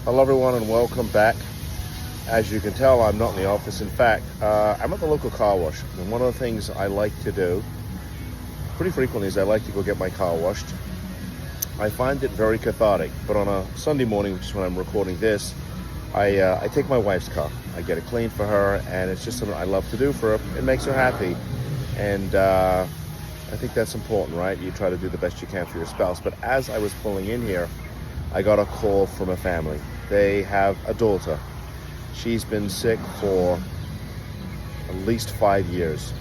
Hello everyone and welcome back. As you can tell, I'm not in the office. In fact, I'm at the local car wash. And one of the things I like to do pretty frequently is I like to go get my car washed. I find it very cathartic, but on a Sunday morning, which is when I'm recording this, I take my wife's car. I get it cleaned for her, and it's just something I love to do for her. It makes her happy, and I think that's important, right? You try to do the best you can for your spouse. But as I was pulling in here, I got a call from a family. They have a daughter. She's been sick for at least 5 years.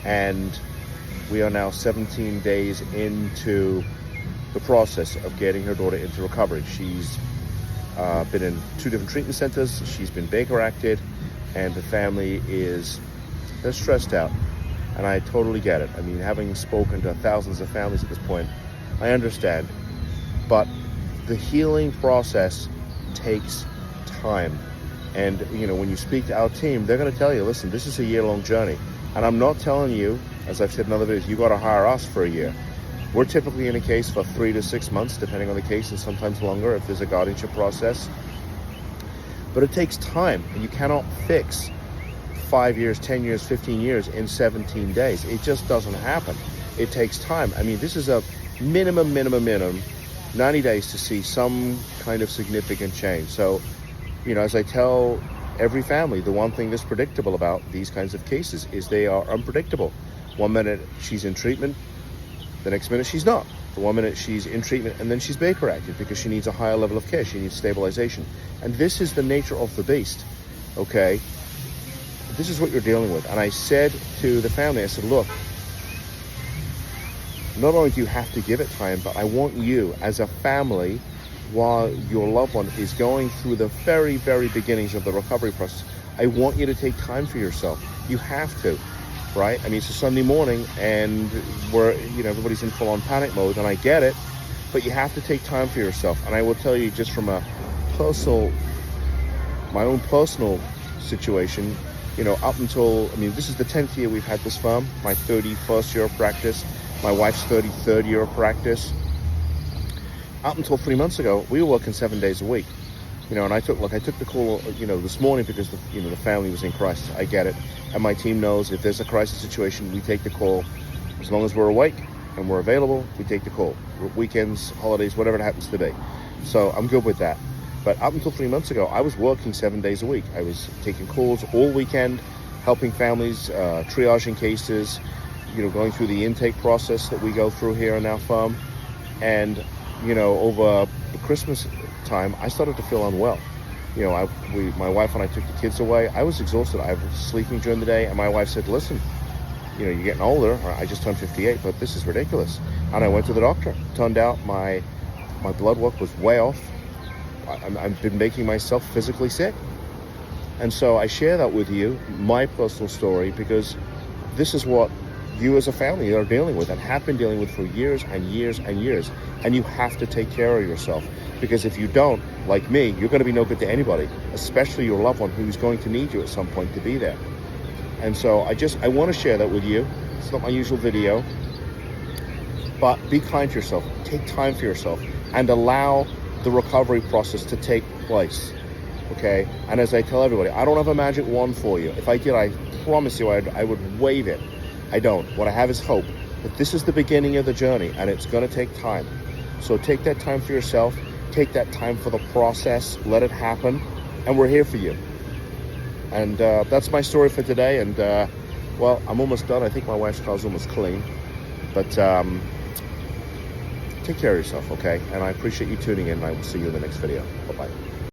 And we are now 17 days into the process of getting her daughter into recovery. She's been in 2 different treatment centers. She's been Baker acted, and the family they're stressed out. And I totally get it. I mean, having spoken to thousands of families at this point, I understand. But the healing process takes time. And, you know, when you speak to our team, they're going to tell you, listen, this is a year-long journey. And I'm not telling you, as I've said in other videos, you got to hire us for a year. We're typically in a case for 3 to 6 months, depending on the case, and sometimes longer if there's a guardianship process. But it takes time, and you cannot fix 5 years, 10 years, 15 years in 17 days. It just doesn't happen. It takes time. I mean, this is a minimum 90 days to see some kind of significant change. So, you know, as I tell every family, the one thing that's predictable about these kinds of cases is they are unpredictable. 1 minute she's in treatment, the next minute she's not. The 1 minute she's in treatment, and then she's Baker acted because she needs a higher level of care. She needs stabilization. And this is the nature of the beast, okay? This is what you're dealing with. And I said to the family, I said, look, not only do you have to give it time, but I want you as a family, while your loved one is going through the very, very beginnings of the recovery process, I want you to take time for yourself. You have to, right? I mean, it's a Sunday morning and everybody's in full-on panic mode, and I get it, but you have to take time for yourself. And I will tell you, just from my own personal situation, you know, up until, this is the 10th year we've had this firm, my 31st year of practice, my wife's 33rd year of practice. Up until 3 months ago, we were working 7 days a week. You know, and I took the call, this morning because the family was in crisis. I get it. And my team knows if there's a crisis situation, we take the call. As long as we're awake and we're available, we take the call. Weekends, holidays, whatever it happens to be. So I'm good with that. But up until 3 months ago, I was working 7 days a week. I was taking calls all weekend, helping families, triaging cases, going through the intake process that we go through here in our firm. And, over the Christmas time, I started to feel unwell. My wife and I took the kids away. I was exhausted. I was sleeping during the day, and my wife said, listen, you're getting older. I just turned 58, but this is ridiculous. And I went to the doctor. Turned out my blood work was way off. I've been making myself physically sick. And so I share that with you, my personal story, because this is what you as a family are dealing with and have been dealing with for years and years and years. And you have to take care of yourself, because if you don't, like me, you're going to be no good to anybody, especially your loved one who's going to need you at some point to be there. And so I want to share that with you. It's not my usual video, but be kind to yourself. Take time for yourself and allow the recovery process to take place, okay? And as I tell everybody, I don't have a magic wand for you. If I did, I promise you I would wave it. I don't. What I have is hope. But this is the beginning of the journey, and it's going to take time. So take that time for yourself. Take that time for the process. Let it happen. And we're here for you. And that's my story for today. And, well, I'm almost done. I think my wife's car's almost clean. But take care of yourself, okay? And I appreciate you tuning in. I will see you in the next video. Bye-bye.